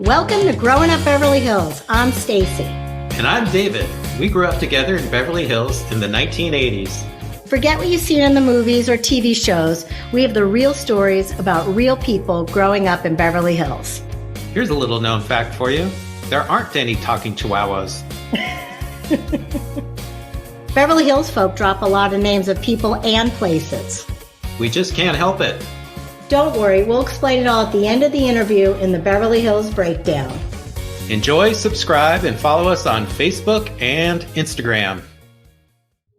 Welcome to Growing Up Beverly Hills. I'm Stacy. And I'm David. We grew up together in Beverly Hills in the 1980s. Forget what you've seen in the movies or TV shows. We have the real stories about real people growing up in Beverly Hills. Here's a little known fact for you. There aren't any talking chihuahuas. Beverly Hills folk drop a lot of names of people and places. We just can't help it. Don't worry, we'll explain it all at the end of the interview in the Beverly Hills Breakdown. Enjoy, subscribe, and follow us on Facebook and Instagram.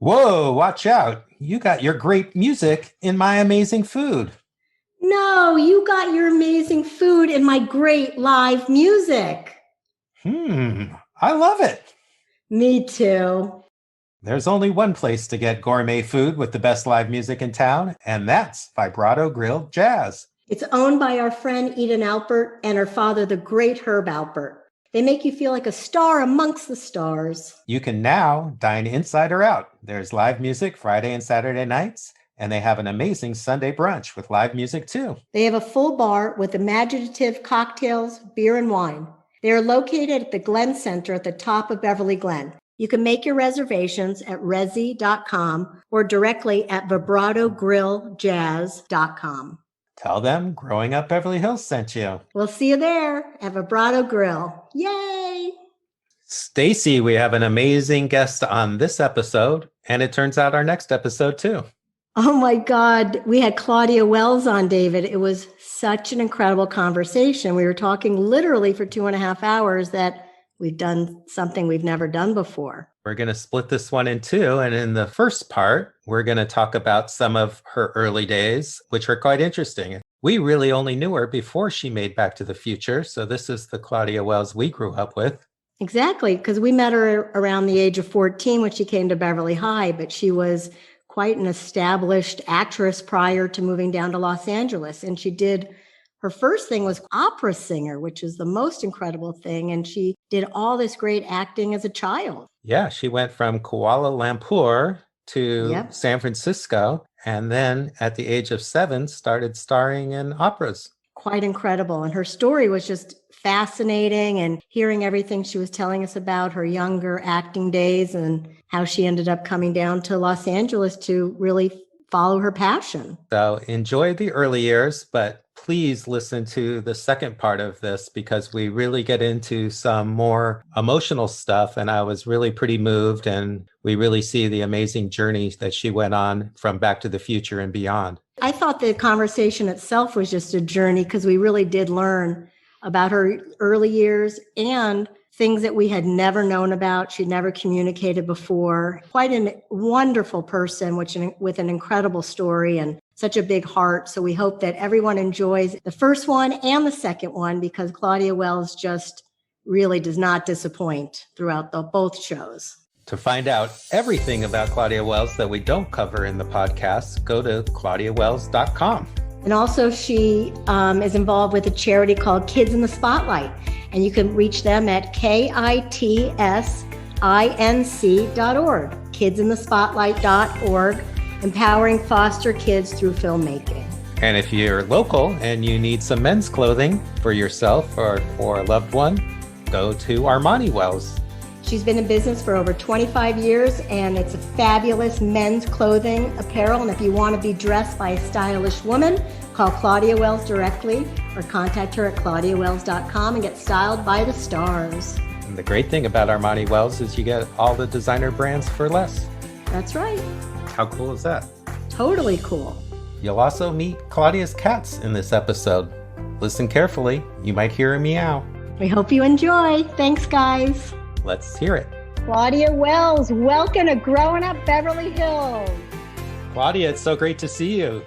Whoa, watch out. You got your great music in my amazing food. No, you got your amazing food in my great live music. I love it. Me too. There's only one place to get gourmet food with the best live music in town, and that's Vibrato Grilled Jazz. It's owned by our friend Eden Alpert and her father, the great Herb Alpert. They make you feel like a star amongst the stars. You can now dine inside or out. There's live music Friday and Saturday nights, and they have an amazing Sunday brunch with live music too. They have a full bar with imaginative cocktails, beer, and wine. They are located at the Glen Center at the top of Beverly Glen. You can make your reservations at resi.com or directly at vibratogrilljazz.com. Tell them Growing Up Beverly Hills sent you. We'll see you there at Vibrato Grill. Yay! Stacy, we have an amazing guest on this episode, and it turns out our next episode too. Oh my God, we had Claudia Wells on, David. It was such an incredible conversation. We were talking literally for 2.5 hours that we've done something we've never done before. We're going to split this one in two. And in the first part, we're going to talk about some of her early days, which are quite interesting. We really only knew her before she made Back to the Future. So this is the Claudia Wells we grew up with. Exactly, because we met her around the age of 14 when she came to Beverly High, but she was quite an established actress prior to moving down to Los Angeles. And she did, her first thing was opera singer, which is the most incredible thing. And she did all this great acting as a child. Yeah, she went from Kuala Lumpur to San Francisco. And then at the age of 7, started starring in operas. Quite incredible. And her story was just fascinating, and hearing everything she was telling us about her younger acting days and how she ended up coming down to Los Angeles to really follow her passion. So enjoy the early years, but please listen to the second part of this because we really get into some more emotional stuff. And I was really pretty moved, and we really see the amazing journey that she went on from Back to the Future and beyond. I thought the conversation itself was just a journey because we really did learn about her early years and things that we had never known about. She'd never communicated before. Quite a wonderful person, with an incredible story and such a big heart. So we hope that everyone enjoys the first one and the second one, because Claudia Wells just really does not disappoint throughout both shows. To find out everything about Claudia Wells that we don't cover in the podcast, go to claudiawells.com. And also she is involved with a charity called Kids in the Spotlight. And you can reach them at kitsinc.org, kidsinthespotlight.org, empowering foster kids through filmmaking. And if you're local and you need some men's clothing for yourself or for a loved one, go to Armani Wells. She's been in business for over 25 years, and it's a fabulous men's clothing apparel. And if you want to be dressed by a stylish woman, call Claudia Wells directly or contact her at claudiawells.com and get styled by the stars. And the great thing about Armani Wells is you get all the designer brands for less. That's right. How cool is that? Totally cool. You'll also meet Claudia's cats in this episode. Listen carefully. You might hear a meow. We hope you enjoy. Thanks, guys. Let's hear it. Claudia Wells, welcome to Growing Up Beverly Hills. Claudia, it's so great to see you.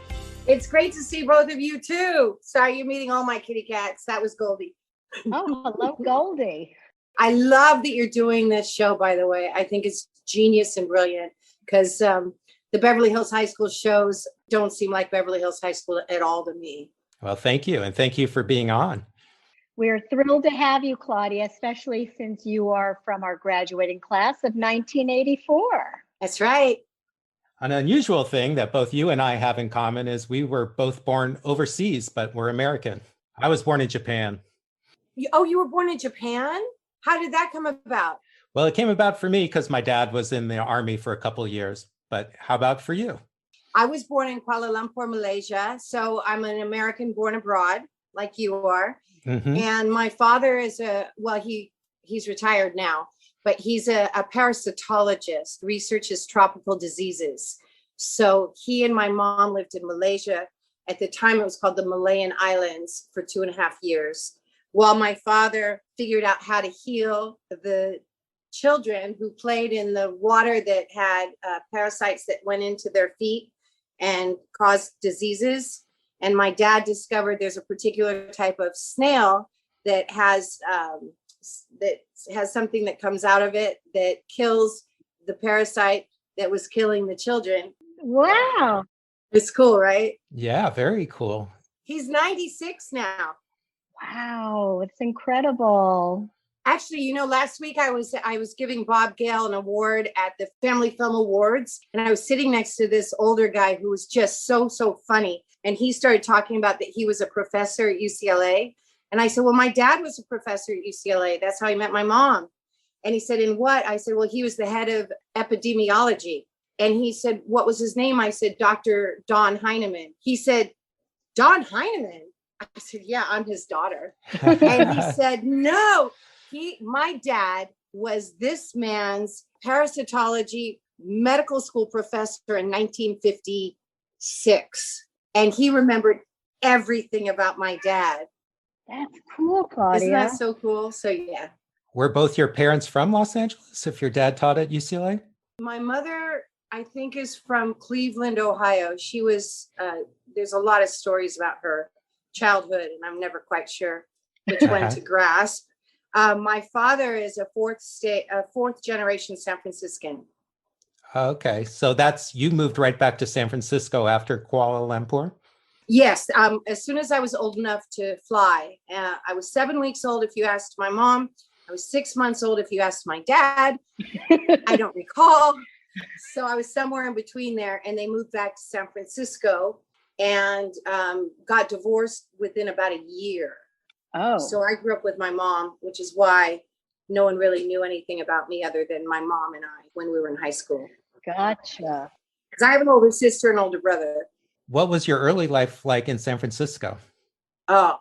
It's great to see both of you too. Sorry, you're meeting all my kitty cats. That was Goldie. Oh, hello, Goldie. I love that you're doing this show, by the way. I think it's genius and brilliant because the Beverly Hills High School shows don't seem like Beverly Hills High School at all to me. Well, thank you. And thank you for being on. We're thrilled to have you, Claudia, especially since you are from our graduating class of 1984. That's right. An unusual thing that both you and I have in common is we were both born overseas, but we're American. I was born in Japan. You were born in Japan? How did that come about? Well, it came about for me because my dad was in the army for a couple of years. But how about for you? I was born in Kuala Lumpur, Malaysia. So I'm an American born abroad, like you are. Mm-hmm. And my father is he's retired now, but he's a parasitologist, researches tropical diseases. So he and my mom lived in Malaysia. At the time, it was called the Malayan Islands for 2.5 years, while my father figured out how to heal the children who played in the water that had parasites that went into their feet and caused diseases. And my dad discovered there's a particular type of snail that has something that comes out of it that kills the parasite that was killing the children. Wow. It's cool, right? Yeah, very cool. He's 96 now. Wow, it's incredible. Actually, last week I was giving Bob Gale an award at the Family Film Awards, and I was sitting next to this older guy who was just so funny. And he started talking about that he was a professor at UCLA. And I said, well, my dad was a professor at UCLA. That's how I met my mom. And he said, in what? I said, well, he was the head of epidemiology. And he said, what was his name? I said, Dr. Don Heineman. He said, Don Heineman? I said, yeah, I'm his daughter. And he said, no, my dad was this man's parasitology medical school professor in 1956. And he remembered everything about my dad. That's cool, Claudia. Isn't that so cool? So, yeah. Were both your parents from Los Angeles if your dad taught at UCLA? My mother, I think, is from Cleveland, Ohio. She was, there's a lot of stories about her childhood, and I'm never quite sure which one to grasp. My father is a fourth generation San Franciscan. Okay, so you moved right back to San Francisco after Kuala Lumpur? Yes, as soon as I was old enough to fly. I was 7 weeks old if you asked my mom. I was 6 months old if you asked my dad. I don't recall. So I was somewhere in between there, and they moved back to San Francisco and got divorced within about a year. Oh. So I grew up with my mom, which is why no one really knew anything about me other than my mom and I when we were in high school. Gotcha. Because I have an older sister and older brother. What was your early life like in San Francisco? Oh,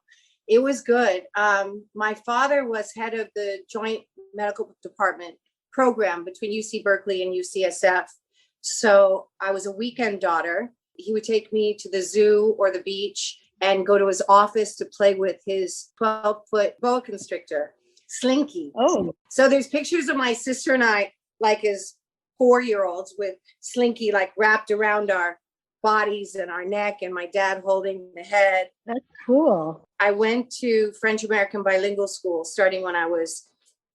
it was good. My father was head of the joint medical department program between UC Berkeley and UCSF. So I was a weekend daughter. He would take me to the zoo or the beach and go to his office to play with his 12-foot boa constrictor, Slinky. Oh. So there's pictures of my sister and I, like as 4-year-olds, with Slinky like wrapped around our bodies and our neck, and my dad holding the head. That's cool. I went to French American bilingual school starting when I was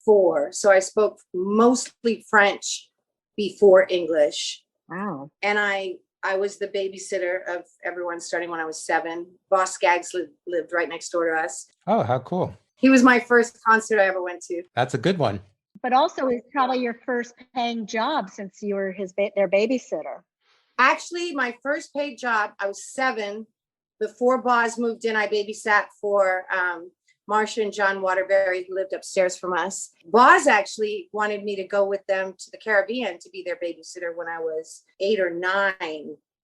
4. So I spoke mostly French before English. Wow. And I was the babysitter of everyone starting when I was 7. Boss Skaggs lived right next door to us. Oh, how cool. He was my first concert I ever went to. That's a good one. But also, it's probably your first paying job since you were their babysitter. Actually, my first paid job, I was 7. Before Boz moved in, I babysat for Marcia and John Waterbury, who lived upstairs from us. Boz actually wanted me to go with them to the Caribbean to be their babysitter when I was 8 or 9,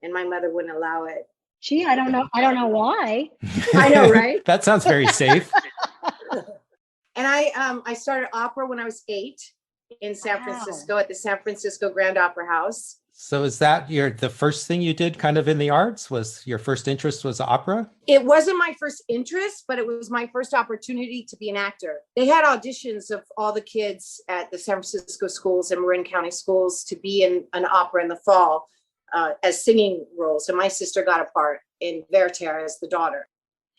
and my mother wouldn't allow it. Gee, I don't know why. I know, right? That sounds very safe. And I started opera when I was 8 in San Francisco at the San Francisco Grand Opera House. So is that the first thing you did kind of in the arts? Was your first interest was opera? It wasn't my first interest, but it was my first opportunity to be an actor. They had auditions of all the kids at the San Francisco schools and Marin County schools to be in an opera in the fall as singing roles. And my sister got a part in Werther as the daughter.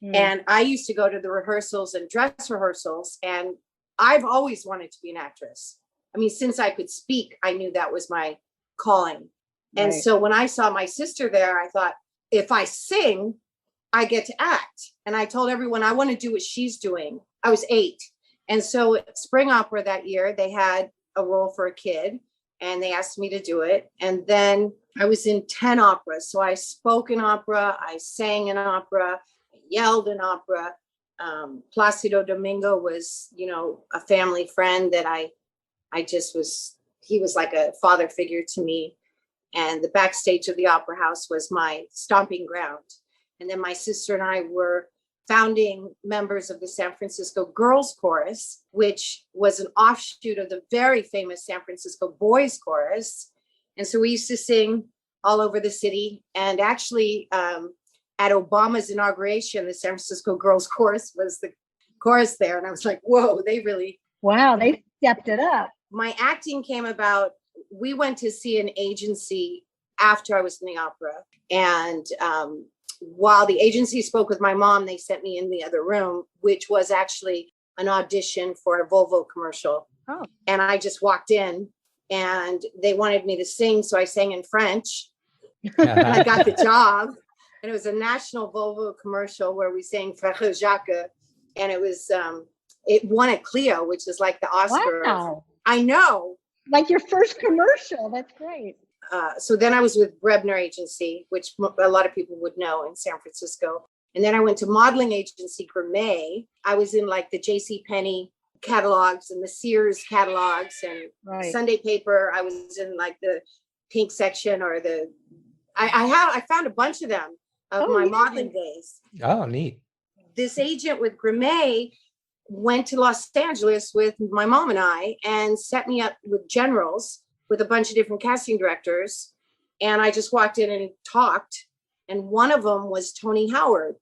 And I used to go to the rehearsals and dress rehearsals. And I've always wanted to be an actress. I mean, since I could speak, I knew that was my calling. And so when I saw my sister there, I thought, if I sing, I get to act. And I told everyone I want to do what she's doing. I was 8. And so at Spring Opera that year, they had a role for a kid and they asked me to do it. And then I was in 10 operas. So I spoke in opera, I sang in opera, I yelled in opera. Placido Domingo was, you know, a family friend that I just was, he was like a father figure to me. And the backstage of the Opera House was my stomping ground. And then my sister and I were founding members of the San Francisco Girls Chorus, which was an offshoot of the very famous San Francisco Boys Chorus. And so we used to sing all over the city. And actually, at Obama's inauguration, the San Francisco Girls Chorus was the chorus there. And I was like, whoa, they really. Wow, they stepped it up. My acting came about. We went to see an agency after I was in the opera. And while the agency spoke with my mom, they sent me in the other room, which was actually an audition for a Volvo commercial. Oh. And I just walked in and they wanted me to sing. So I sang in French. And I got the job. And it was a national Volvo commercial where we sang Frère Jacques. And it was, it won a Clio, which is like the Oscar. Wow. I know. Like your first commercial. That's great. So then I was with Brebner Agency, which a lot of people would know in San Francisco. And then I went to modeling agency Gourmet. I was in like the J.C. Penney catalogs and the Sears catalogs and Sunday Paper. I was in like the pink section or the, I found a bunch of them of my modeling days. Oh, neat. This agent with Gourmet went to Los Angeles with my mom and I and set me up with generals with a bunch of different casting directors. And I just walked in and talked. And one of them was Tony Howard,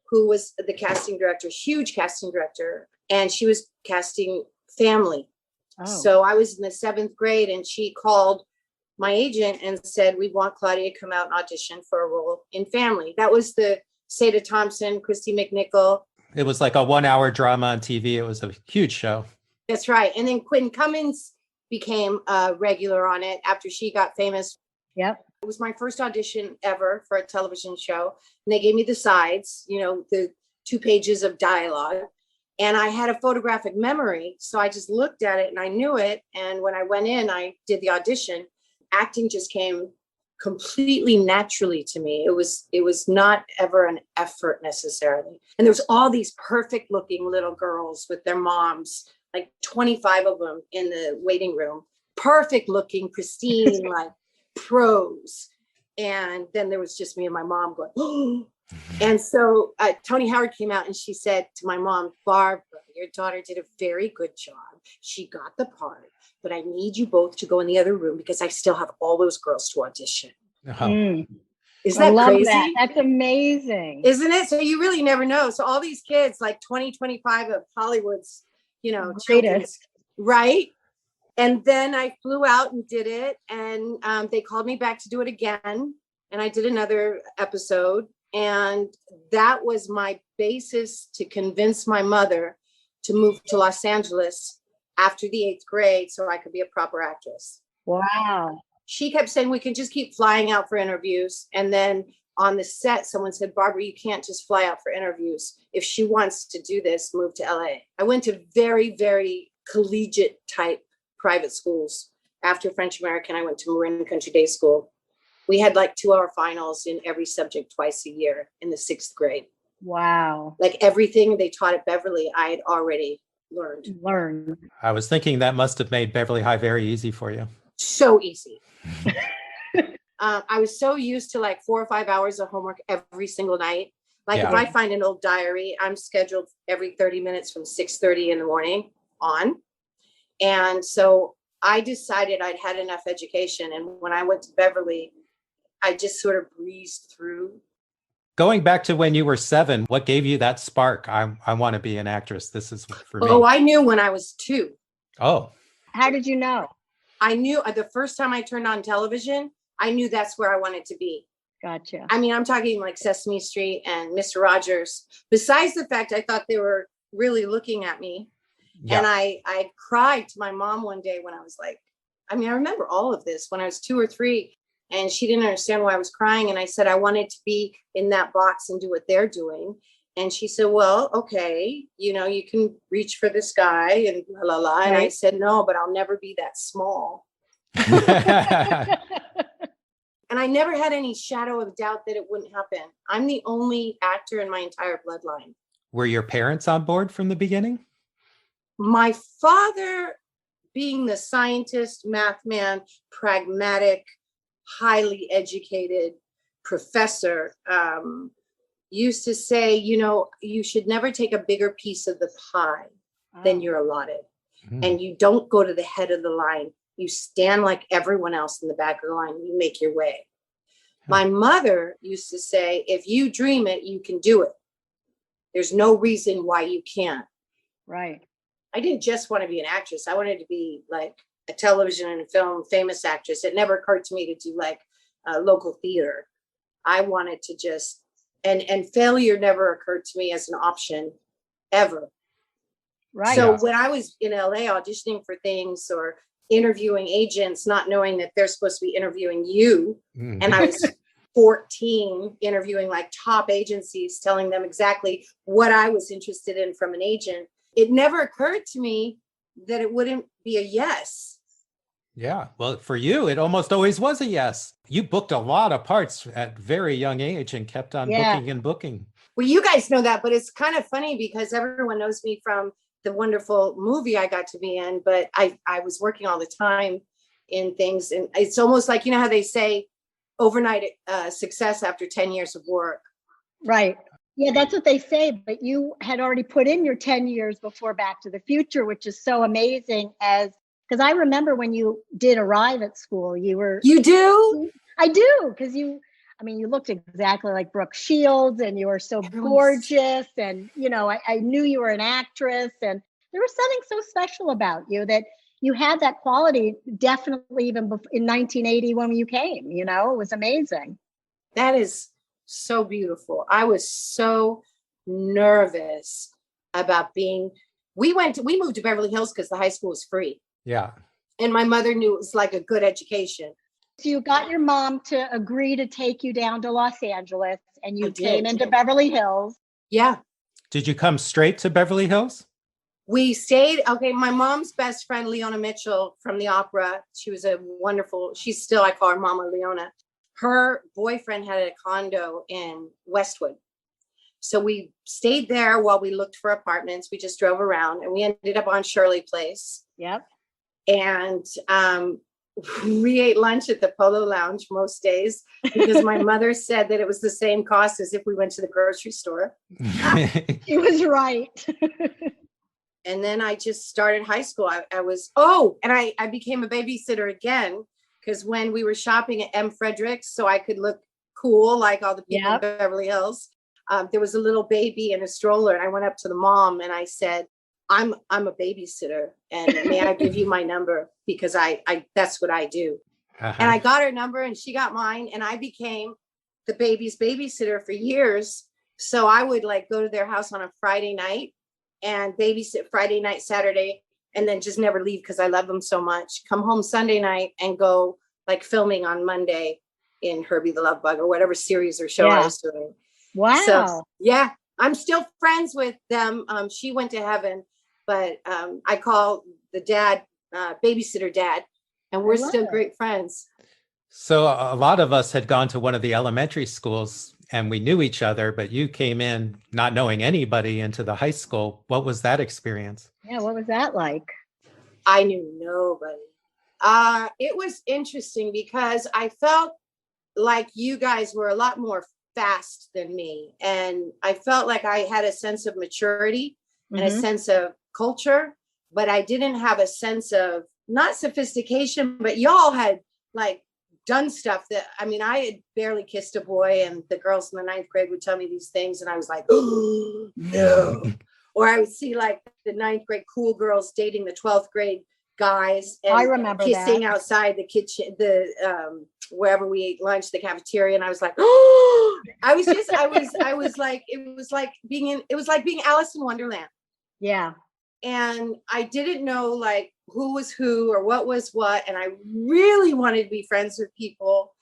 who was the casting director, huge casting director. And she was casting Family. Oh. So I was in the 7th grade and she called my agent and said, we want Claudia to come out and audition for a role in Family. That was the Seda Thompson, Christy McNichol. It was like a 1-hour drama on TV. It was a huge show. That's right. And then Quinn Cummins became a regular on it after she got famous. Yep. It was my first audition ever for a television show. And they gave me the sides, you know, the 2 pages of dialogue. And I had a photographic memory. So I just looked at it and I knew it. And when I went in, I did the audition. Acting just came completely naturally to me. It was not ever an effort necessarily. And there was all these perfect looking little girls with their moms, like 25 of them in the waiting room, perfect looking, pristine, like pros. And then there was just me and my mom going, oh. And so Tony Howard came out and she said to my mom, Barbara, your daughter did a very good job. She got the part, but I need you both to go in the other room because I still have all those girls to audition. Mm. Isn't that crazy? That. That's amazing. Isn't it? So you really never know. So all these kids, like 25 of Hollywood's, you know, greatest. Right. And then I flew out and did it. And they called me back to do it again. And I did another episode. And that was my basis to convince my mother to move to Los Angeles after the 8th grade so I could be a proper actress. Wow. She kept saying, we can just keep flying out for interviews. And then on the set, someone said, Barbara, you can't just fly out for interviews. If she wants to do this, move to LA. I went to very, very collegiate type private schools. After French American, I went to Marin Country Day School. We had like 2-hour finals in every subject twice a year in the 6th grade. Wow. Like everything they taught at Beverly, I had already learned. I was thinking that must have made Beverly High very easy for you. So easy. I was so used to like 4 or 5 hours of homework every single night. Like if I find an old diary, I'm scheduled every 30 minutes from 6:30 in the morning on. And so I decided I'd had enough education. And when I went to Beverly, I just sort of breezed through. Going back to when you were 7, what gave you that spark? I want to be an actress. This is for me. Oh, I knew when I was 2. Oh. How did you know? I knew the first time I turned on television, I knew that's where I wanted to be. Gotcha. I mean, I'm talking like Sesame Street and Mr. Rogers. Besides the fact I thought they were really looking at me. Yeah. And I cried to my mom one day when I was like, I mean, I remember all of this when I was 2 or 3. And she didn't understand why I was crying. And I said, I wanted to be in that box and do what they're doing. And she said, well, okay, you know, you can reach for the sky and la la la. And I said, no, but I'll never be that small. And I never had any shadow of doubt that it wouldn't happen. I'm the only actor in my entire bloodline. Were your parents on board from the beginning? My father, being the scientist, math man, pragmatic, highly educated professor, used to say, you should never take a bigger piece of the pie than you're allotted. And you don't go to the head of the line. You stand like everyone else in the back of the line. You make your way. My mother used to say, if you dream it, you can do it. There's no reason why you can't. Right. I didn't just want to be an actress. I wanted to be like a television and film famous actress. It never occurred to me to do like local theater. I wanted to just, and failure never occurred to me as an option ever. Right. So when I was in LA auditioning for things or interviewing agents, not knowing that they're supposed to be interviewing you, and I was 14 interviewing like top agencies, telling them exactly what I was interested in from an agent, it never occurred to me that it wouldn't be a yes. Yeah. Well, for you, it almost always was a yes. You booked a lot of parts at very young age and kept on booking and booking. Well, you guys know that, but it's kind of funny because everyone knows me from the wonderful movie I got to be in, but I was working all the time in things. And it's almost like, how they say overnight success after 10 years of work. Right. Yeah, that's what they say. But you had already put in your 10 years before Back to the Future, which is so amazing because I remember when you did arrive at school, You do? I do. Because you looked exactly like Brooke Shields and you were so gorgeous. And, I knew you were an actress and there was something so special about you that you had that quality definitely even in 1980 when you came, it was amazing. That is so beautiful. I was so nervous about we moved to Beverly Hills because the high school was free. Yeah. And my mother knew it was like a good education. So you got your mom to agree to take you down to Los Angeles and you came into Beverly Hills. Yeah. Did you come straight to Beverly Hills? We stayed. Okay. My mom's best friend, Leona Mitchell from the opera. She was she's still, I call her Mama Leona. Her boyfriend had a condo in Westwood. So we stayed there while we looked for apartments. We just drove around and we ended up on Shirley Place. Yep. And we ate lunch at the Polo Lounge most days because my mother said that it was the same cost as if we went to the grocery store. She was right. And then I just started high school. I became a babysitter again because when we were shopping at M. Fredericks, so I could look cool like all the people in Beverly Hills, there was a little baby in a stroller, and I went up to the mom and I said, I'm a babysitter, and may I give you my number because I that's what I do. And I got her number and she got mine, and I became the baby's babysitter for years. So I would like go to their house on a Friday night and babysit Friday night, Saturday, and then just never leave because I love them so much. Come home Sunday night and go like filming on Monday in Herbie the Love Bug or whatever series or show I was doing. Wow. So, yeah, I'm still friends with them. She went to heaven, but I call the dad babysitter dad, and we're still great friends. So a lot of us had gone to one of the elementary schools and we knew each other, but you came in not knowing anybody into the high school. What was that experience? Yeah, what was that like? I knew nobody. It was interesting because I felt like you guys were a lot more fast than me. And I felt like I had a sense of maturity and a sense of culture, but I didn't have a sense of not sophistication, but y'all had like done stuff that, I had barely kissed a boy and the girls in the 9th grade would tell me these things. And I was like, oh, no. Or I would see like the 9th grade cool girls dating the 12th grade guys and I remember kissing outside the kitchen, wherever we ate lunch, the cafeteria. And I was like, oh, I was like, it was like being Alice in Wonderland. Yeah. And I didn't know like who was who or what was what. And I really wanted to be friends with people.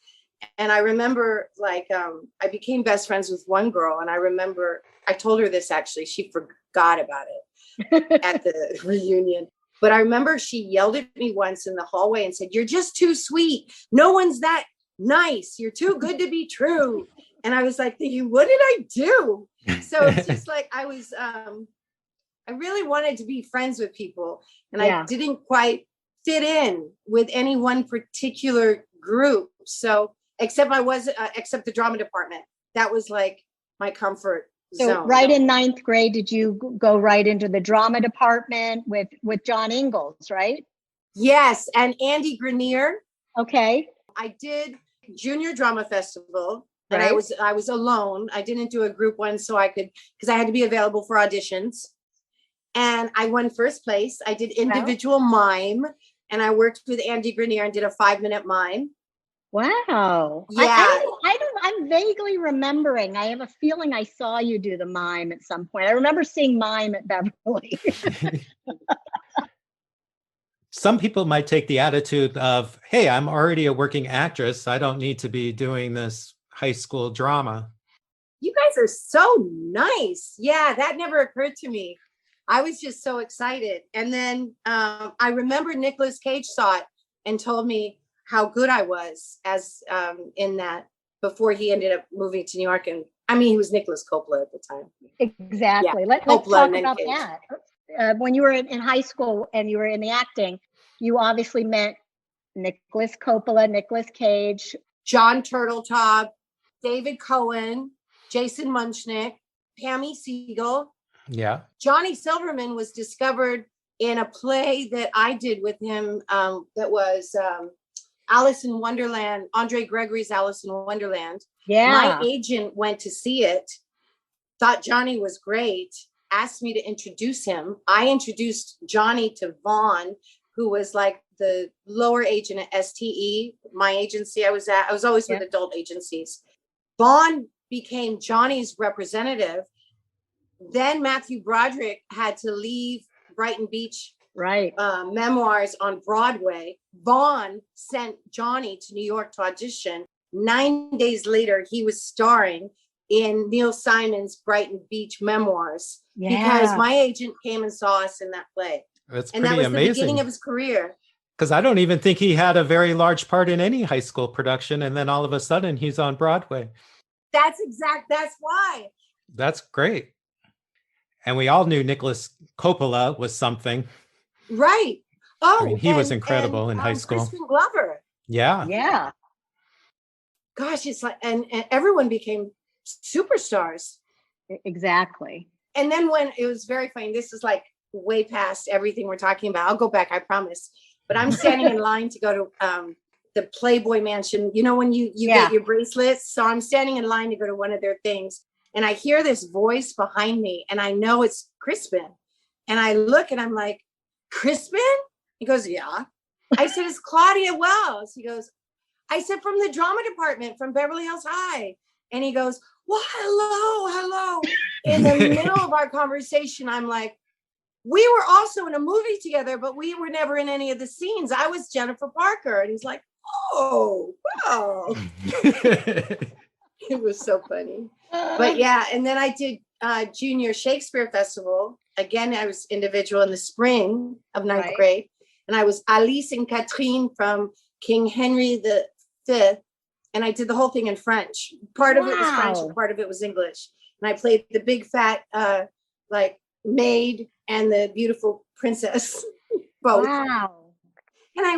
And I remember like, I became best friends with one girl. And I remember I told her this, actually, she forgot about it at the reunion. But I remember she yelled at me once in the hallway and said, "You're just too sweet. No one's that nice. You're too good to be true." And I was like thinking, what did I do? So it's just like I was, I really wanted to be friends with people, and I didn't quite fit in with any one particular group. So except except the drama department. That was like my comfort zone. So right in ninth grade, did you go right into the drama department with John Ingalls, right? Yes, and Andy Grenier. Okay. I did junior drama festival, but Right. I was alone. I didn't do a group one because I had to be available for auditions. And I won first place. I did individual mime, and I worked with Andy Grenier and did a 5-minute mime. Wow. Yeah. I'm vaguely remembering. I have a feeling I saw you do the mime at some point. I remember seeing mime at Beverly. Some people might take the attitude of, hey, I'm already a working actress. I don't need to be doing this high school drama. You guys are so nice. Yeah, that never occurred to me. I was just so excited. And then I remember Nicolas Cage saw it and told me how good I was as in that before he ended up moving to New York. And I mean, he was Nicholas Coppola at the time. Exactly. Yeah, Let's Coppola talk and then about Cage. that. When you were in high school and you were in the acting, you obviously met Nicholas Coppola, Nicolas Cage, John Turteltaub, David Cohen, Jason Munchnick, Pammy Siegel. Yeah. Johnny Silverman was discovered in a play that I did with him that was Alice in Wonderland, Andre Gregory's Alice in Wonderland. Yeah. My agent went to see it, thought Johnny was great, asked me to introduce him. I introduced Johnny to Vaughn, who was like the lower agent at STE, my agency I was at. I was always with adult agencies. Vaughn became Johnny's representative. Then Matthew Broderick had to leave Brighton Beach memoirs on Broadway. Vaughn sent Johnny to New York to audition. 9 days later, he was starring in Neil Simon's Brighton Beach memoirs because my agent came and saw us in that play. That's and pretty that was amazing. The beginning of his career. Because I don't even think he had a very large part in any high school production. And then all of a sudden he's on Broadway. That's why. That's great. And we all knew Nicholas Coppola was something. Right. Oh, I mean, he was incredible in high school. Crispin Glover. Yeah. Yeah. Gosh, it's like, and everyone became superstars. Exactly. And then when it was very funny, this is like way past everything we're talking about. I'll go back, I promise. But I'm standing in line to go to the Playboy Mansion. You know, when you get your bracelets. So I'm standing in line to go to one of their things. And I hear this voice behind me and I know it's Crispin. And I look and I'm like, Crispin? He goes, yeah. I said, it's Claudia Wells. He goes, I said, from the drama department from Beverly Hills High. And he goes, well, hello. In the middle of our conversation, I'm like, we were also in a movie together, but we were never in any of the scenes. I was Jennifer Parker. And he's like, oh, wow. It was so funny. But yeah, and then I did Junior Shakespeare Festival. Again, I was individual in the spring of ninth grade. And I was Alice and Catherine from King Henry V. And I did the whole thing in French. Part of it was French and part of it was English. And I played the big fat maid and the beautiful princess. Both. Wow. And I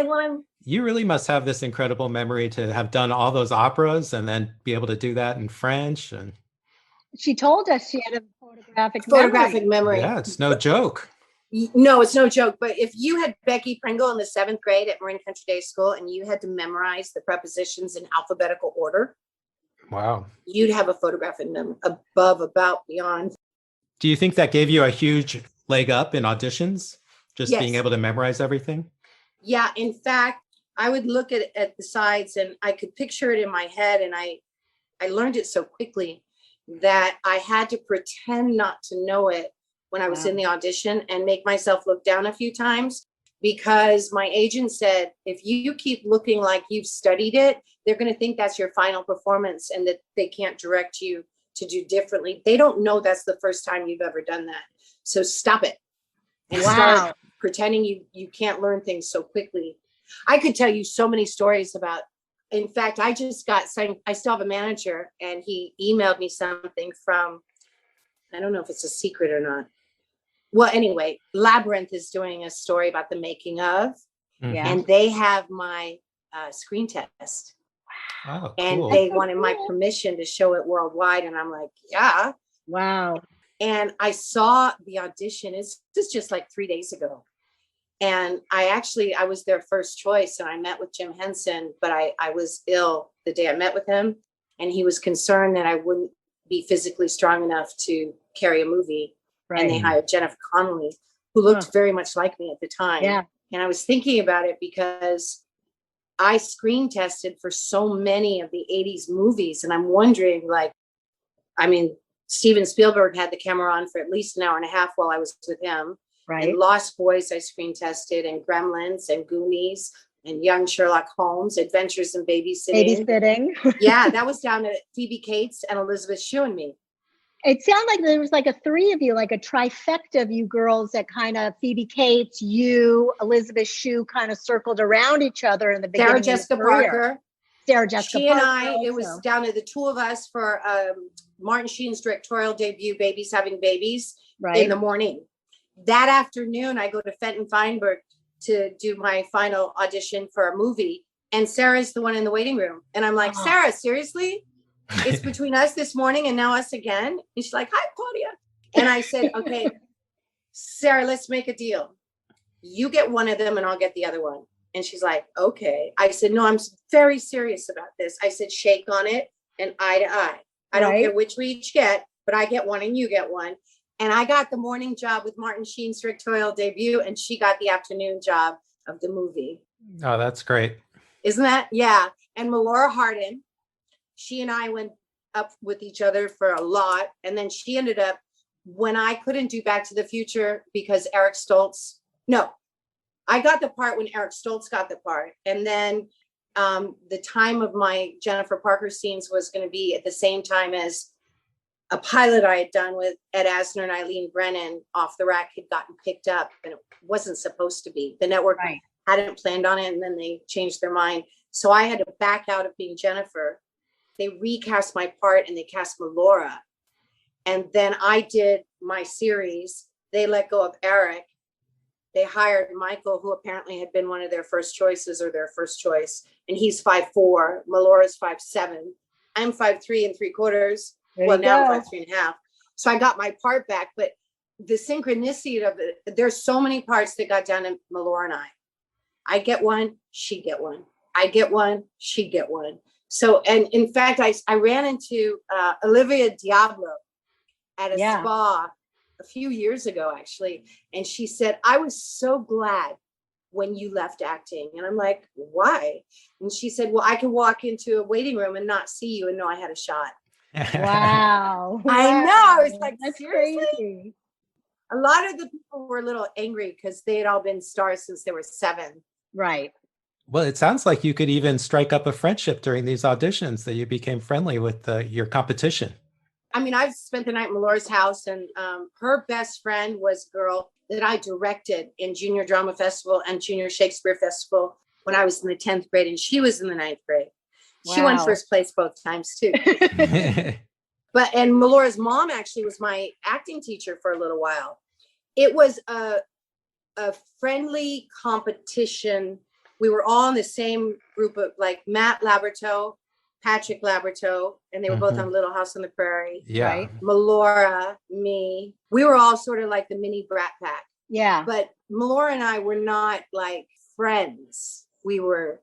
won. You really must have this incredible memory to have done all those operas and then be able to do that in French. And she told us she had a photographic memory. Yeah, it's no joke. No, it's no joke. But if you had Becky Pringle in the 7th grade at Marin Country Day School and you had to memorize the prepositions in alphabetical order, wow, you'd have a photographic memory above, about, beyond. Do you think that gave you a huge leg up in auditions? Just being able to memorize everything? Yeah, in fact, I would look at the sides and I could picture it in my head. And I learned it so quickly that I had to pretend not to know it when I was in the audition and make myself look down a few times, because my agent said, if you keep looking like you've studied it, they're going to think that's your final performance and that they can't direct you to do differently. They don't know that's the first time you've ever done that. So stop it and start pretending you can't learn things so quickly. I could tell you so many stories about In fact, I just got signed. I still have a manager, and he emailed me something from, I don't know if it's a secret or not. Well, anyway, Labyrinth is doing a story about the making of, Mhm. and they have my screen test. Oh, And cool. they That's so wanted my cool. permission to show it worldwide. And I'm like, yeah. Wow. And I saw the audition. This is just like 3 days ago. And I was their first choice. And I met with Jim Henson, but I was ill the day I met with him. And he was concerned that I wouldn't be physically strong enough to carry a movie. Right. And they hired Jennifer Connelly, who looked very much like me at the time. Yeah. And I was thinking about it because I screen tested for so many of the 80s movies. And I'm wondering, like, I mean, Steven Spielberg had the camera on for at least an hour and a half while I was with him. Right. And Lost Boys, I screen tested, and Gremlins, and Goonies, and Young Sherlock Holmes, Adventures in Babysitting. Babysitting. Yeah, that was down to Phoebe Cates and Elizabeth Shue and me. It sounded like there was like a three of you, like a trifecta of you girls that kind of Phoebe Cates, you, Elizabeth Shue kind of circled around each other in the beginning. Sarah Jessica of your career. Parker. Sarah Jessica She Parker. and I, it also. was down to the two of us for Martin Sheen's directorial debut, Babies Having Babies, right. in the morning. That afternoon, I go to Fenton Feinberg to do my final audition for a movie. And Sarah's the one in the waiting room. And I'm like, Sarah, seriously? It's between us this morning and now us again. And she's like, hi, Claudia. And I said, okay, Sarah, let's make a deal. You get one of them and I'll get the other one. And she's like, okay. I said, no, I'm very serious about this. I said, shake on it and eye to eye. I don't care which we each get, but I get one and you get one. And I got the morning job with Martin Sheen's directorial debut, and she got the afternoon job of the movie. Oh, that's great. Isn't that? Yeah. And Melora Hardin, she and I went up with each other for a lot. And then she ended up, when I couldn't do Back to the Future because Eric Stoltz, no, I got the part when Eric Stoltz got the part. And then the time of my Jennifer Parker scenes was going to be at the same time as a pilot I had done with Ed Asner and Eileen Brennan, Off the Rack, had gotten picked up, and it wasn't supposed to be. The network hadn't planned on it, and then they changed their mind. So I had to back out of being Jennifer. They recast my part and they cast Melora. And then I did my series. They let go of Eric. They hired Michael, who apparently had been one of their first choices or their first choice. And he's 5'4". Melora's 5'7". I'm 5'3 3/4". Well, now I'm 5'3 1/2". So I got my part back, but the synchronicity of it, there's so many parts that got down to Melora and I. I get one, she get one. I get one, she get one. So, and in fact, I ran into Olivia Diablo at a spa a few years ago, actually. And she said, I was so glad when you left acting. And I'm like, why? And she said, well, I can walk into a waiting room and not see you and know I had a shot. Wow. I know. I was like, that's seriously? crazy. A lot of the people were a little angry because they had all been stars since they were 7. Right. Well, it sounds like you could even strike up a friendship during these auditions, that you became friendly with your competition. I mean, I've spent the night at Melora's house, and her best friend was a girl that I directed in Junior Drama Festival and Junior Shakespeare Festival when I was in the 10th grade, and she was in the 9th grade. She won first place both times too. And Melora's mom actually was my acting teacher for a little while. It was a friendly competition. We were all in the same group of, like, Matt Laberto, Patrick Laberto, and they were both on Little House on the Prairie. Yeah. Right? Melora, me. We were all sort of like the mini Brat Pack. Yeah. But Melora and I were not like friends. We were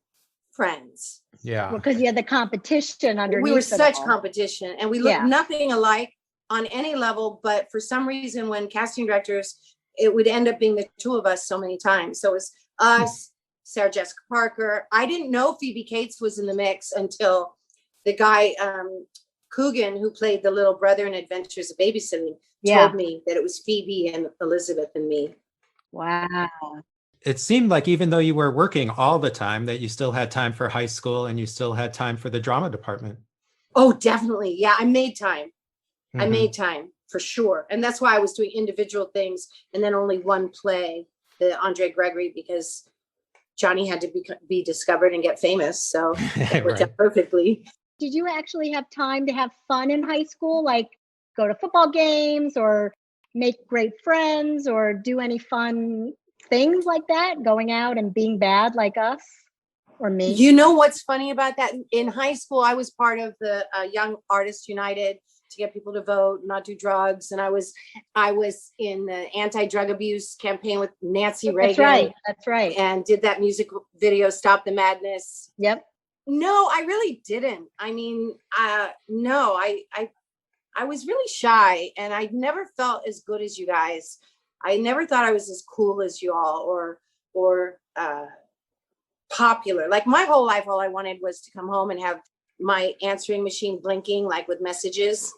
friends. Yeah. Because you had the competition underneath. We were such all. competition, and we looked nothing alike on any level. But for some reason, when casting directors, it would end up being the two of us so many times. So it was us, Sarah Jessica Parker. I didn't know Phoebe Cates was in the mix until the guy, Coogan, who played the little brother in Adventures of Babysitting, told me that it was Phoebe and Elizabeth and me. Wow. It seemed like even though you were working all the time, that you still had time for high school and you still had time for the drama department. Oh, definitely. Yeah, I made time. I made time for sure. And that's why I was doing individual things and then only one play, the Andre Gregory, because Johnny had to be discovered and get famous. So it worked Right. out perfectly. Did you actually have time to have fun in high school? Like go to football games or make great friends or do any fun things like that? Going out and being bad like us or me? You know what's funny about that? In high school, I was part of the Young Artists United to get people to vote, not do drugs. And I was in the anti-drug abuse campaign with Nancy Reagan. That's right. That's right. And did that music video, Stop the Madness. Yep. No, I really didn't. I mean, no, I was really shy and I never felt as good as you guys. I never thought I was as cool as you all or popular. Like my whole life, all I wanted was to come home and have my answering machine blinking like with messages.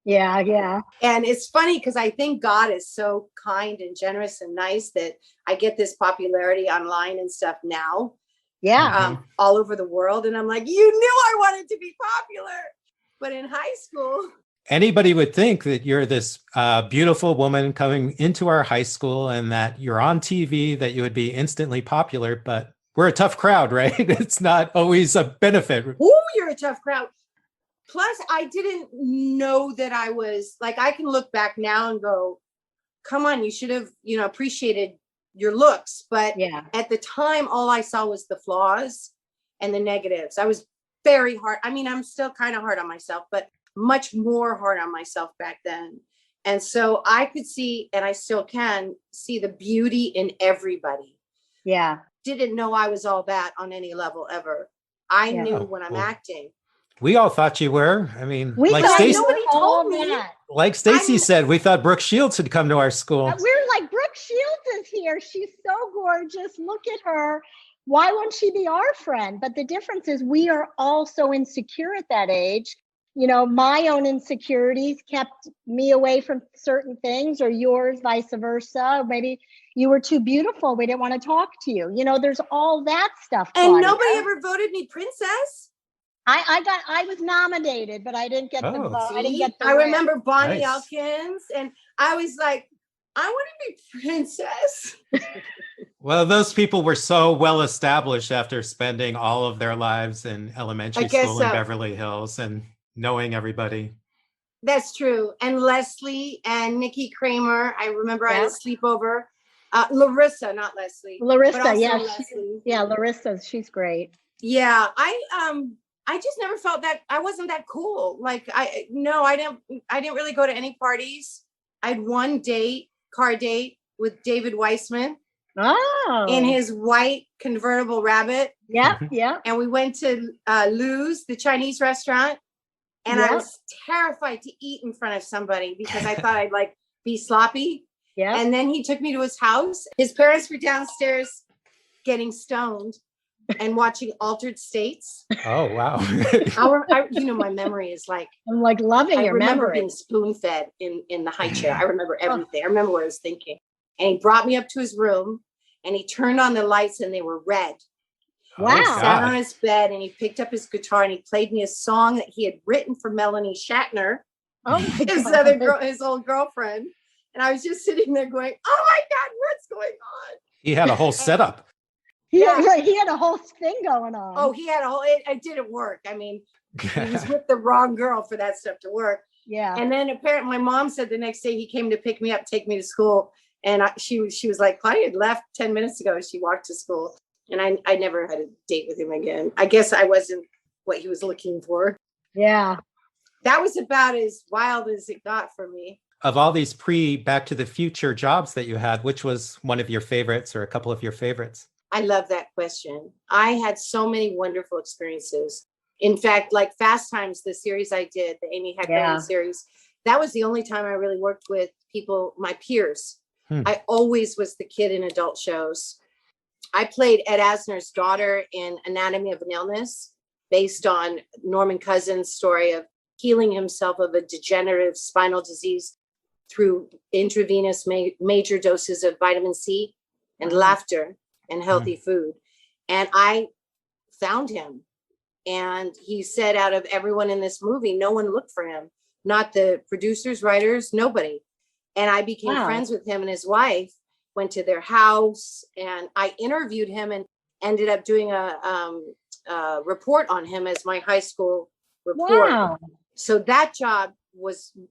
Yeah, yeah. And it's funny because I think God is so kind and generous and nice that I get this popularity online and stuff now. Yeah. All over the world. And I'm like, you knew I wanted to be popular. But in high school, Anybody would think that you're this beautiful woman coming into our high school and that you're on TV, that you would be instantly popular, but we're a tough crowd, right? It's not always a benefit. oh, you're a tough crowd. Plus, I didn't know that I was like, I can look back now and go, come on, you should have, appreciated your looks. But Yeah. at the time, all I saw was the flaws and the negatives. I was very hard. I mean, I'm still kind of hard on myself, but much more hard on myself back then. And so I could see, and I still can see the beauty in everybody. Yeah. Didn't know I was all that on any level ever. I Yeah. knew Oh, when I'm well. acting. We all thought you were. I mean, We like thought Stacey, nobody told me. that. like Stacey I'm- said, we thought Brooke Shields had come to our school. We're like, Brooke Shields is here. She's so gorgeous. Look at her. Why won't she be our friend? But the difference is we are all so insecure at that age. My own insecurities kept me away from certain things, or yours, vice versa. Maybe you were too beautiful. We didn't want to talk to you. There's all that stuff. And Claudia. nobody ever voted me princess. I was nominated, but I didn't get the Oh. vote. I didn't get the I win. remember Bonnie Nice. Elkins, and I was like, I want to be princess. Well, those people were so well established after spending all of their lives in elementary I guess school in so. Beverly Hills and knowing everybody. That's true. And Leslie and Nikki Kramer. I remember I had a sleepover. Larissa, not Leslie. but Larissa, also yeah, Leslie. Larissa, she's great. Yeah, I just never felt that I wasn't that cool. Like I didn't really go to any parties. I had one car date with David Weissman Oh, in his white convertible Rabbit. yeah, yeah. And we went to Lou's, the Chinese restaurant. And Yeah. I was terrified to eat in front of somebody because I thought I'd like be sloppy. Yeah. And then he took me to his house. His parents were downstairs getting stoned and watching Altered States. Oh, wow. My memory is like, I'm like loving I your remember memory. being spoon fed in the high chair. I remember everything. I remember what I was thinking. And he brought me up to his room and he turned on the lights and they were red. Wow. Oh, He sat on God. his bed and he picked up his guitar and he played me a song that he had written for Melanie Shatner, Oh my his God. his old girlfriend. And I was just sitting there going, "Oh my God, what's going on?" He had a whole setup. He Yeah. had a whole thing going on. Oh, he had a whole. It didn't work. I mean, he was with the wrong girl for that stuff to work. yeah. And then apparently, my mom said the next day he came to pick me up, take me to school, and she was like, "Claudia had left 10 minutes ago." She walked to school, and I never had a date with him again. I guess I wasn't what he was looking for. Yeah. That was about as wild as it got for me. Of all these pre-Back to the Future jobs that you had, which was one of your favorites or a couple of your favorites? I love that question. I had so many wonderful experiences. In fact, like Fast Times, the series I did, the Amy Heckerling Yeah. series, that was the only time I really worked with people, my peers. Hmm. I always was the kid in adult shows. I played Ed Asner's daughter in Anatomy of an Illness, based on Norman Cousins' story of healing himself of a degenerative spinal disease through intravenous major doses of vitamin C and laughter and healthy food. And I found him. And he said, out of everyone in this movie, no one looked for him, not the producers, writers, nobody. And I became Wow. friends with him and his wife, went to their house, and I interviewed him. And ended up doing a report on him as my high school report. Wow. So that job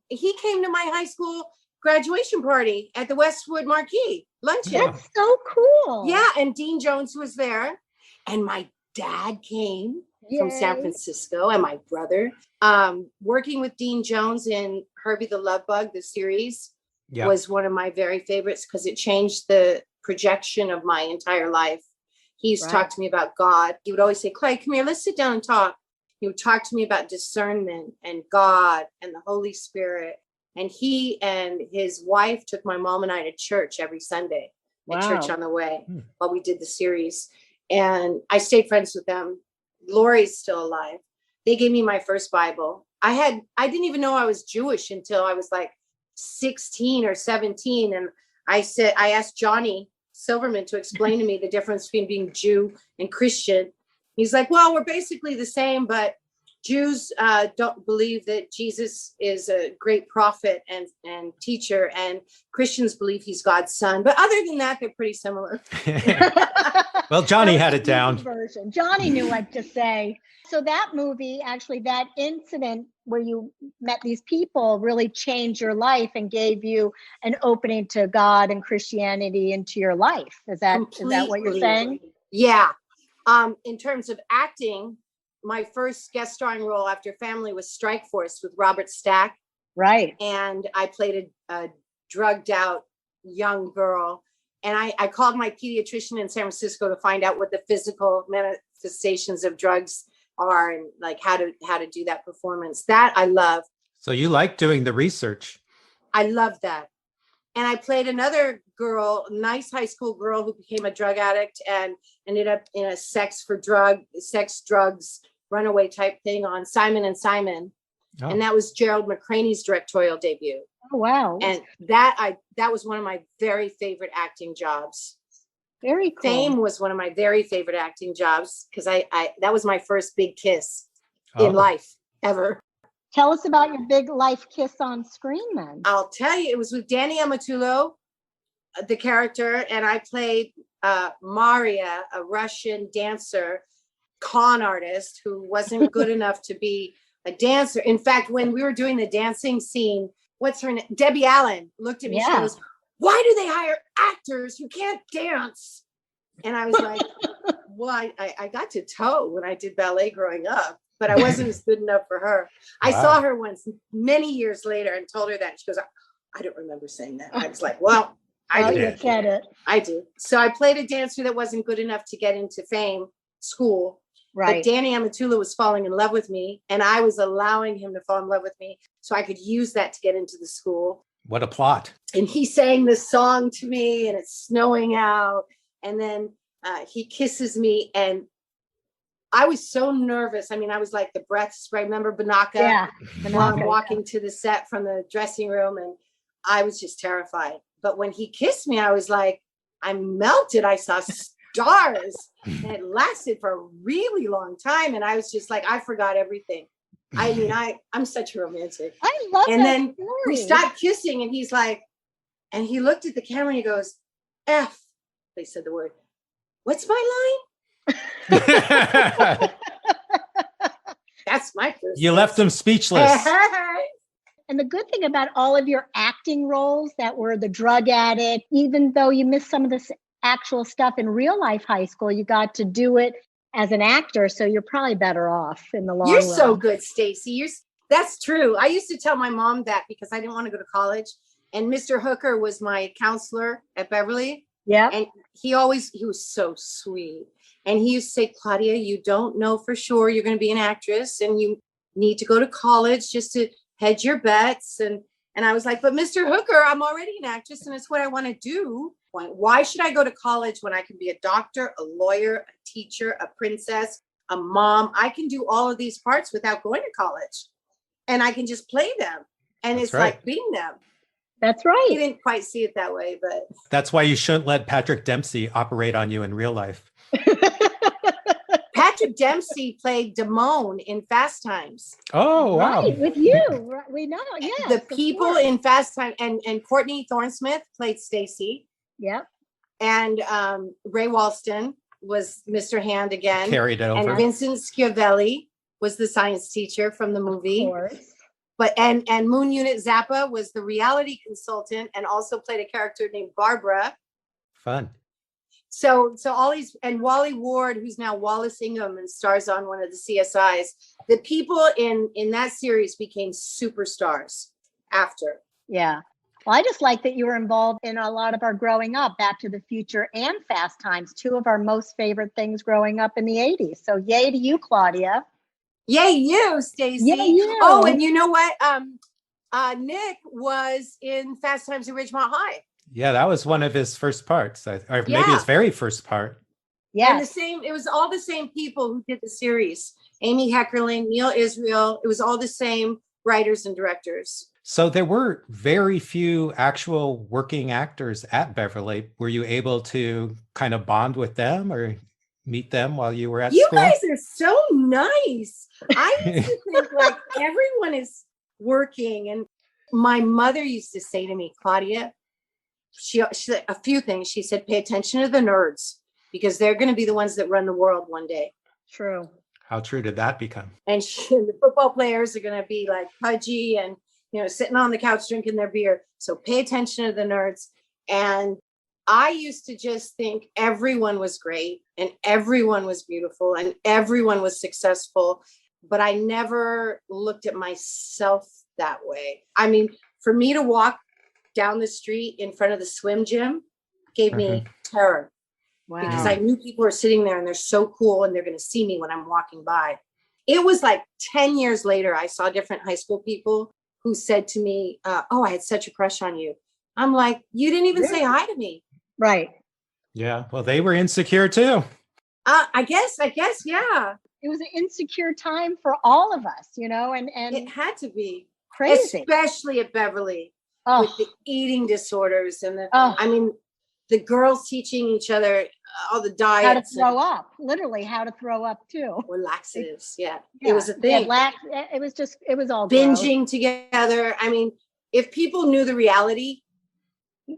he came to my high school graduation party at the Westwood Marquee luncheon. That's so cool. Yeah, and Dean Jones was there, and my dad came from San Yay. Francisco, and my brother. Working with Dean Jones in Herbie the Love Bug, the series, was one of my very favorites because it changed the projection of my entire life. He used to talk to me about God. He would always say, Clay, come here, let's sit down and talk. He would talk to me about discernment and God and the Holy Spirit. And he and his wife took my mom and I to church every Sunday, at Church on the Way, while we did the series. And I stayed friends with them. Lori's still alive. They gave me my first Bible. I didn't even know I was Jewish until I was like 16 or 17. And I asked Johnny Silverman to explain to me the difference between being Jew and Christian. He's like, well, we're basically the same, but Jews don't believe that Jesus is a great prophet and teacher, and Christians believe he's God's son. But other than that, they're pretty similar. Well, Johnny had it down. Version. Johnny knew what to say. So that movie, actually, that incident where you met these people really changed your life and gave you an opening to God and Christianity into your life. Is that what you're saying? Yeah. In terms of acting, my first guest starring role after Family was Strike Force with Robert Stack. Right. And I played a drugged out young girl. And I called my pediatrician in San Francisco to find out what the physical manifestations of drugs are and like how to do that performance. That I love. So you like doing the research. I love that. And I played another girl, nice high school girl who became a drug addict and ended up in a sex, drugs, runaway type thing on Simon and Simon. Oh. And that was Gerald McCraney's directorial debut. Oh, wow. And that was one of my very favorite acting jobs. Very cool. Fame was one of my very favorite acting jobs because that was my first big kiss in life ever. Tell us about your big life kiss on screen then. I'll tell you, it was with Danny Amatullo, the character, and I played Maria, a Russian dancer, con artist who wasn't good enough to be a dancer. In fact, when we were doing the dancing scene, what's her name? Debbie Allen looked at me. Yeah. She goes, why do they hire actors who can't dance? And I was like, well, I got to toe when I did ballet growing up, but I wasn't as good enough for her. Wow. I saw her once many years later and told her that. She goes, I don't remember saying that. I was like, well, I did. Get it. I do. So I played a dancer that wasn't good enough to get into Fame school. Right. But Danny Amatullo was falling in love with me, and I was allowing him to fall in love with me so I could use that to get into the school. What a plot. And he sang this song to me, and it's snowing out. And then he kisses me, and I was so nervous. I mean, I was like the breath spray. Remember Banaka? Yeah. I'm walking to the set from the dressing room, and I was just terrified. But when he kissed me, I was like, I melted. I saw stars. And it lasted for a really long time. And I was just like, I forgot everything. I mean, I'm such a romantic. I love and that then story. We stopped kissing, and he's like, and he looked at the camera and he goes, F. They said the word. What's my line? That's my first. You left them speechless. And the good thing about all of your acting roles that were the drug addict, even though you missed some of this actual stuff in real life high school, you got to do it as an actor. So you're probably better off in the long run. You're so good, Stacey. That's true. I used to tell my mom that because I didn't want to go to college. And Mr. Hooker was my counselor at Beverly. Yeah. And he was so sweet. And he used to say, Claudia, you don't know for sure you're going to be an actress, and you need to go to college just to hedge your bets. And I was like, but Mr. Hooker, I'm already an actress and it's what I want to do. Why should I go to college when I can be a doctor, a lawyer, a teacher, a princess, a mom? I can do all of these parts without going to college, and I can just play them. And That's it's right. Like being them. That's right. He didn't quite see it that way, but that's why you shouldn't let Patrick Dempsey operate on you in real life. Patrick Dempsey played Damone in Fast Times. Oh, wow. Right, with you. We know. Yeah. The people in Fast Times, and Courtney Thorne-Smith played Stacy. Yep. And Ray Walston was Mr. Hand again. Carried it over. And Vincent Schiavelli was the science teacher from the movie. Of course. But and Moon Unit Zappa was the reality consultant and also played a character named Barbara. Fun. So all these, and Wally Ward, who's now Wallace Ingham and stars on one of the CSIs. The people in that series became superstars after. Yeah. Well, I just like that you were involved in a lot of our growing up, Back to the Future and Fast Times, two of our most favorite things growing up in the 80s. So yay to you, Claudia. Yay, you, Stacey. Yay, you. Oh, and you know what? Nick was in Fast Times at Ridgemont High. Yeah, that was one of his first parts, or maybe Yeah. his very first part. And Yes. it was all the same people who did the series. Amy Heckerling, Neil Israel. It was all the same writers and directors. So there were very few actual working actors at Beverly. Were you able to kind of bond with them or meet them while you were at You school? guys are so nice. I used to think like everyone is working. And my mother used to say to me, Claudia, she said a few things. She said, pay attention to the nerds because they're going to be the ones that run the world one day. True. How true did that become? And the football players are going to be like pudgy and, sitting on the couch drinking their beer. So pay attention to the nerds. And I used to just think everyone was great and everyone was beautiful and everyone was successful. But I never looked at myself that way. I mean, for me to walk down the street in front of the swim gym gave me terror. Wow. Because I knew people were sitting there and they're so cool and they're going to see me when I'm walking by. It was like 10 years later, I saw different high school people who said to me, oh, I had such a crush on you. I'm like, you didn't even say hi to me. Right. Yeah, well, they were insecure too. I guess, yeah. It was an insecure time for all of us, and It had to be. crazy. Especially at Beverly Oh, with the eating disorders and Oh. the girls teaching each other all the how to diets throw up, literally how to throw up too. or laxatives. Yeah, Yeah, it was a they had thing. it was all gross. Binging together. I mean, if people knew the reality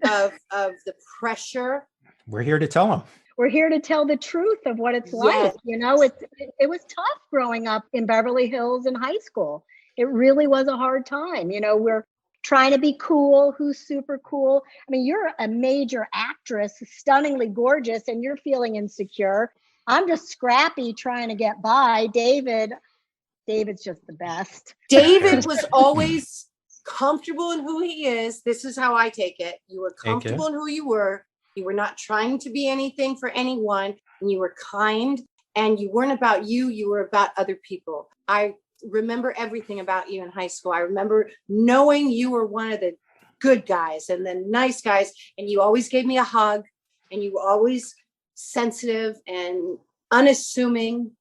of the pressure, We're here to tell them. We're here to tell the truth of what it's like. Yes. It was tough growing up in Beverly Hills in high school. It really was a hard time. We're trying to be cool. Who's super cool? I mean, you're a major actress, stunningly gorgeous, and you're feeling insecure. I'm just scrappy trying to get by. David's just the best. David was always comfortable in who he is. This is how I take it. You were comfortable in who you were. You were not trying to be anything for anyone. And you were kind. And you weren't about you. You were about other people. I remember everything about you in high school. I remember knowing you were one of the good guys and the nice guys. And you always gave me a hug. And you were always sensitive and unassuming.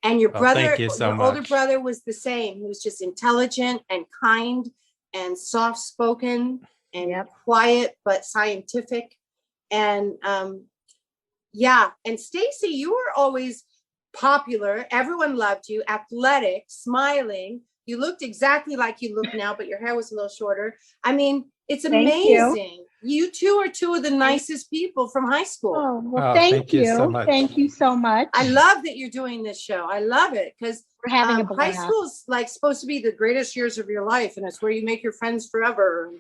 And your brother, thank you so your much. older brother was the same. He was just intelligent and kind and soft-spoken and quiet, but scientific. And and Stacey, you were always popular. Everyone loved you, athletic, smiling. You looked exactly like you look now, but your hair was a little shorter. I mean, it's amazing. You two are two of the nicest people from high school. Oh, well, thank you. So much. Thank you so much. I love that you're doing this show. I love it because We're having a high blast. school's like supposed to be the greatest years of your life, and it's where you make your friends forever.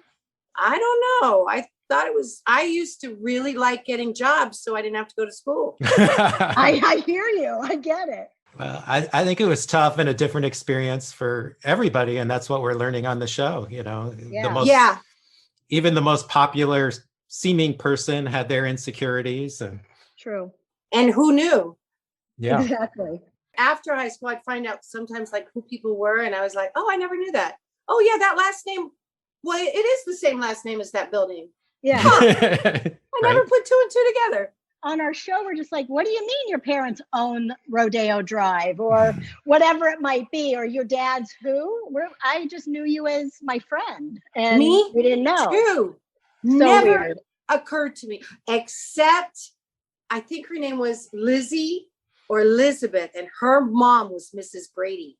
I don't know. I used to really like getting jobs so I didn't have to go to school. I hear you. I get it. Well, I think it was tough and a different experience for everybody. And that's what we're learning on the show. Even the most popular seeming person had their insecurities. And True. And who knew? yeah. Exactly. After high school, I'd find out sometimes like who people were. And I was like, oh, I never knew that. Oh, yeah, that last name. Well, it is the same last name as that building. Yeah. I never put two and two together. On our show, we're just like, what do you mean your parents own Rodeo Drive or whatever it might be, or your dad's who? I just knew you as my friend. And Me? we didn't know. Too. So Never weird. occurred to me, except I think her name was Lizzie or Elizabeth, and her mom was Mrs. Brady.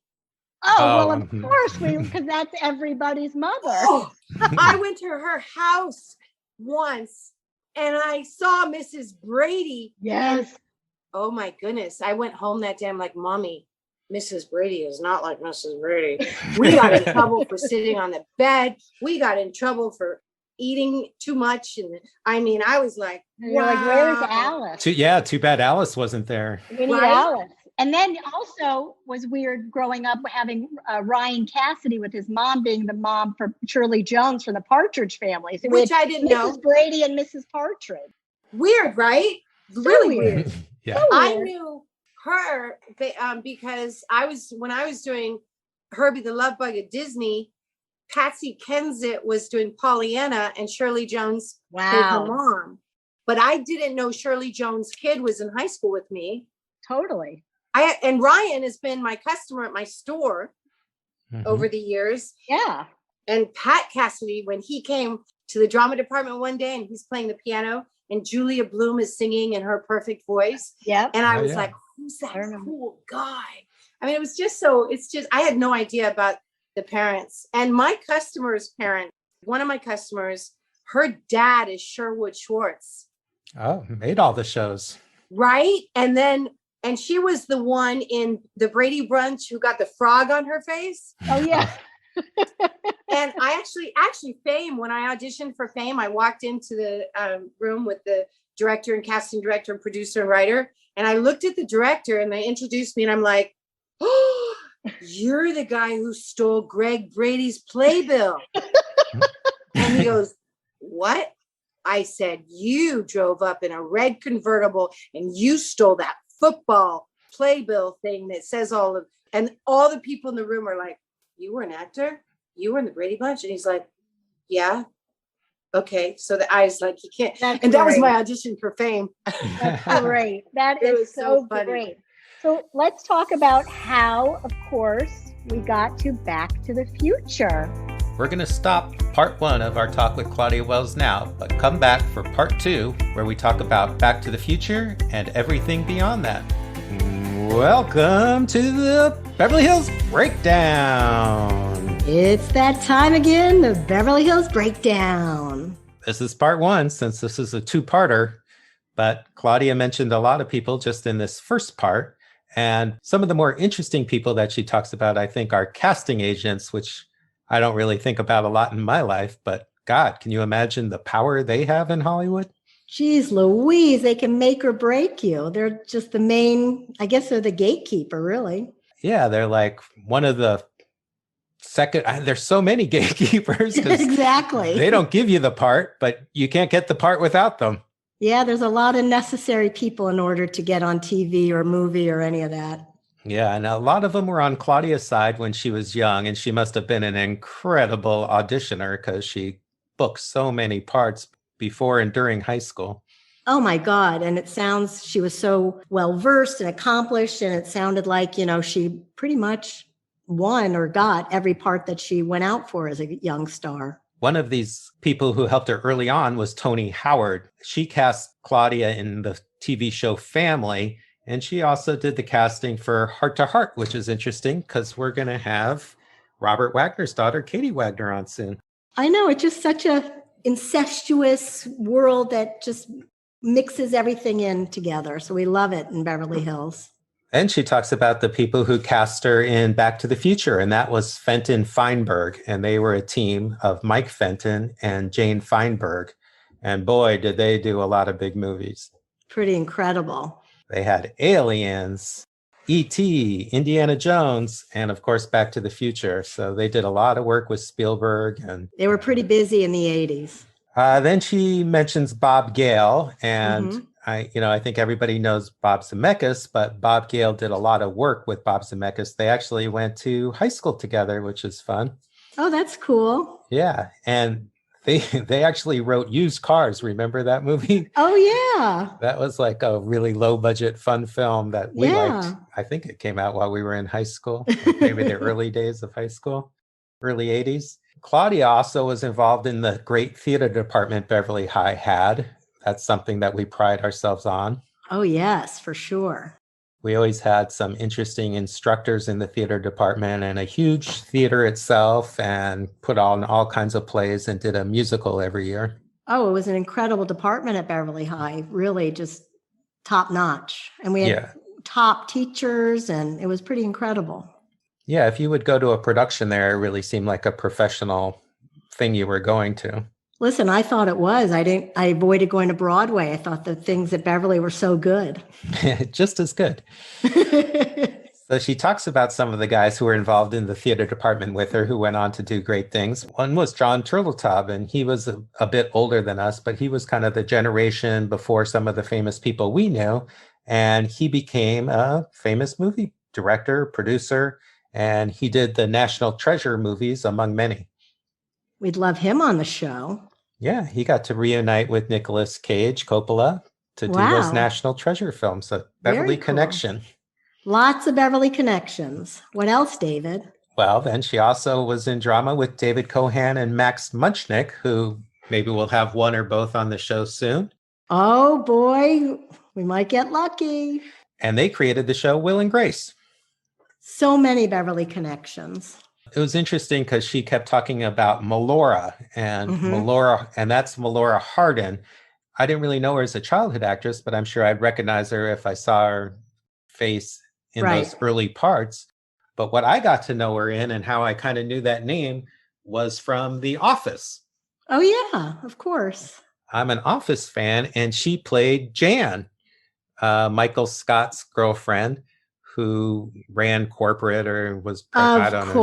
Oh, well, of course, because that's everybody's mother. Oh, I went to her house once and I saw Mrs. Brady. Yes. Oh my goodness. I went home that day. I'm like, Mommy, Mrs. Brady is not like Mrs. Brady. We got in trouble for sitting on the bed. We got in trouble for eating too much. And I mean, I was like, And you're like, where's wow. Alice? Too bad Alice wasn't there. We need Right? Alice. And then also was weird growing up having Ryan Cassidy with his mom being the mom for Shirley Jones from the Partridge Family. So Which I didn't know. Mrs. Brady and Mrs. Partridge. Weird, right? So Really weird. Yeah. So I weird. knew her because when I was doing Herbie the Love Bug at Disney, Patsy Kensit was doing Pollyanna and Shirley Jones played her Wow. mom. But I didn't know Shirley Jones' kid was in high school with me. Totally. And Ryan has been my customer at my store over the years. Yeah. And Pat Cassidy, when he came to the drama department one day and he's playing the piano and Julia Bloom is singing in her perfect voice. Yep. And I Oh, was yeah. like, who's that I remember. cool guy? I mean, I had no idea about the parents. And my customer's parent, one of my customers, her dad is Sherwood Schwartz. Oh, made all the shows. Right. And she was the one in the Brady Brunch who got the frog on her face. Oh, yeah. And I actually Fame, when I auditioned for Fame, I walked into the room with the director and casting director and producer and writer. And I looked at the director and they introduced me and I'm like, oh, you're the guy who stole Greg Brady's playbill. And he goes, what? I said, you drove up in a red convertible and you stole that football playbill thing that says and all the people in the room are like, you were an actor? You were in the Brady Bunch? And he's like, yeah. Okay. So I was like, you can't. That's And that was great. my audition for Fame. That's great. That It is was so so funny. great. So let's talk about how, of course, we got to Back to the Future. We're going to stop part 1 of our talk with Claudia Wells now, but come back for part 2, where we talk about Back to the Future and everything beyond that. Welcome to the Beverly Hills Breakdown. It's that time again, the Beverly Hills Breakdown. This is part 1, since this is a 2-parter, but Claudia mentioned a lot of people just in this first part. And some of the more interesting people that she talks about, I think, are casting agents, which I don't really think about a lot in my life, but God, can you imagine the power they have in Hollywood? Geez, Louise, they can make or break you. They're just the main, I guess they're the gatekeeper, really. Yeah, they're like one of the second, there's so many gatekeepers. 'Cause Exactly. they don't give you the part, but you can't get the part without them. Yeah, there's a lot of necessary people in order to get on TV or movie or any of that. Yeah, and a lot of them were on Claudia's side when she was young, and she must have been an incredible auditioner because she booked so many parts before and during high school. Oh my God. And she was so well-versed and accomplished. And it sounded like, she pretty much won or got every part that she went out for as a young star. One of these people who helped her early on was Toni Howard. She cast Claudia in the TV show Family, and she also did the casting for Heart to Heart, which is interesting because we're going to have Robert Wagner's daughter, Katie Wagner, on soon. I know, it's just such a incestuous world that just mixes everything in together. So we love it in Beverly Hills. And she talks about the people who cast her in Back to the Future, and that was Fenton Feinberg. And they were a team of Mike Fenton and Jane Feinberg. And boy, did they do a lot of big movies. Pretty incredible. They had Aliens, E.T., Indiana Jones, and of course, Back to the Future. So they did a lot of work with Spielberg. And they were pretty busy in the 80s. Then she mentions Bob Gale, and I think everybody knows Bob Zemeckis, but Bob Gale did a lot of work with Bob Zemeckis. They actually went to high school together, which is fun. Oh, that's cool. Yeah, and they actually wrote Used Cars. Remember that movie? Oh, yeah. That was like a really low budget, fun film that we liked. I think it came out while we were in high school, like maybe the early days of high school, early 80s. Claudia also was involved in the great theater department Beverly High had. That's something that we pride ourselves on. Oh, yes, for sure. We always had some interesting instructors in the theater department and a huge theater itself, and put on all kinds of plays and did a musical every year. Oh, it was an incredible department at Beverly High. Really just top notch. And we had Yeah. top teachers, and it was pretty incredible. Yeah, if you would go to a production there, it really seemed like a professional thing you were going to. Listen, I thought it was. I avoided going to Broadway. I thought the things at Beverly were so good. Just as good. So she talks about some of the guys who were involved in the theater department with her who went on to do great things. One was John Turteltaub, and he was a bit older than us, but he was kind of the generation before some of the famous people we knew. And he became a famous movie director, producer, and he did the National Treasure movies, among many. We'd love him on the show. Yeah, he got to reunite with Nicolas Cage, Coppola, to do those Wow. National Treasure films, a Very Beverly cool. connection. Lots of Beverly connections. What else, David? Well, then she also was in drama with David Cohan and Max Munchnick, who maybe we'll have one or both on the show soon. Oh boy, we might get lucky. And they created the show Will and Grace. So many Beverly connections. It was interesting because she kept talking about Melora and Melora, and that's Melora Hardin. I didn't really know her as a childhood actress, but I'm sure I'd recognize her if I saw her face in those early parts. But what I got to know her in and how I kind of knew that name was from The Office. Oh yeah, of course. I'm an Office fan, and she played Jan, Michael Scott's girlfriend, who ran corporate or was Of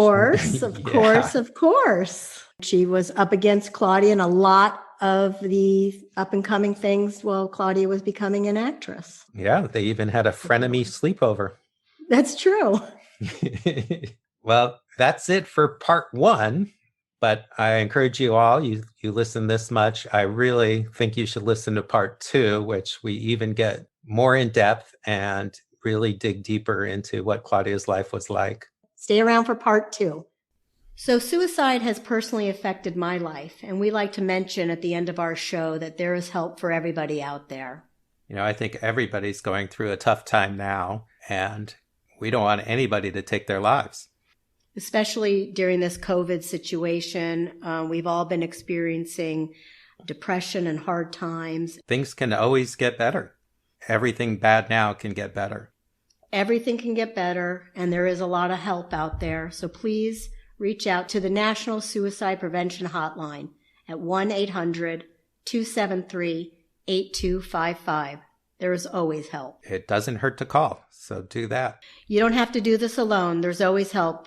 course. She was up against Claudia in a lot of the up and coming things while Claudia was becoming an actress. Yeah, they even had a frenemy sleepover. That's true. Well, that's it for part one. But I encourage you all, you listen this much, I really think you should listen to part two, which we even get more in depth and really dig deeper into what Claudia's life was like. Stay around for part two. So suicide has personally affected my life, and we like to mention at the end of our show that there is help for everybody out there. You know, I think everybody's going through a tough time now, and we don't want anybody to take their lives. Especially during this COVID situation, we've all been experiencing depression and hard times. Things can always get better. Everything bad now can get better. Everything can get better, and there is a lot of help out there. So please reach out to the National Suicide Prevention Hotline at 1-800-273-8255. There is always help. It doesn't hurt to call, so do that. You don't have to do this alone. There's always help.